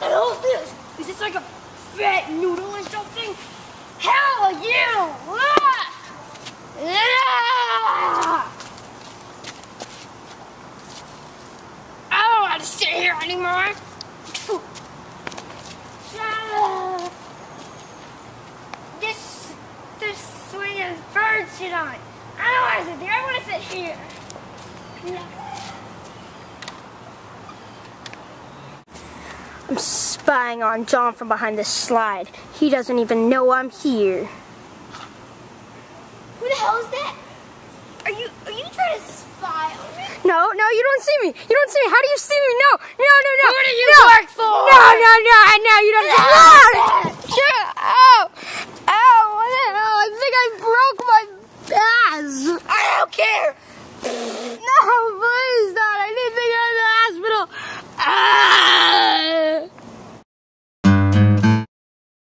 What's this? Is this like a fat noodle or something? Hell yeah! I don't want to sit here anymore. This swing has bird shit on it. I don't want to sit there. I want to sit here. I'm spying on John from behind this slide. He doesn't even know I'm here. Who the hell is that? Are you trying to spy on me? No, you don't see me. You don't see me. How do you see me? No. Who do you work for? No, you don't. Ow, what the hell? I think I broke my ass. I don't care.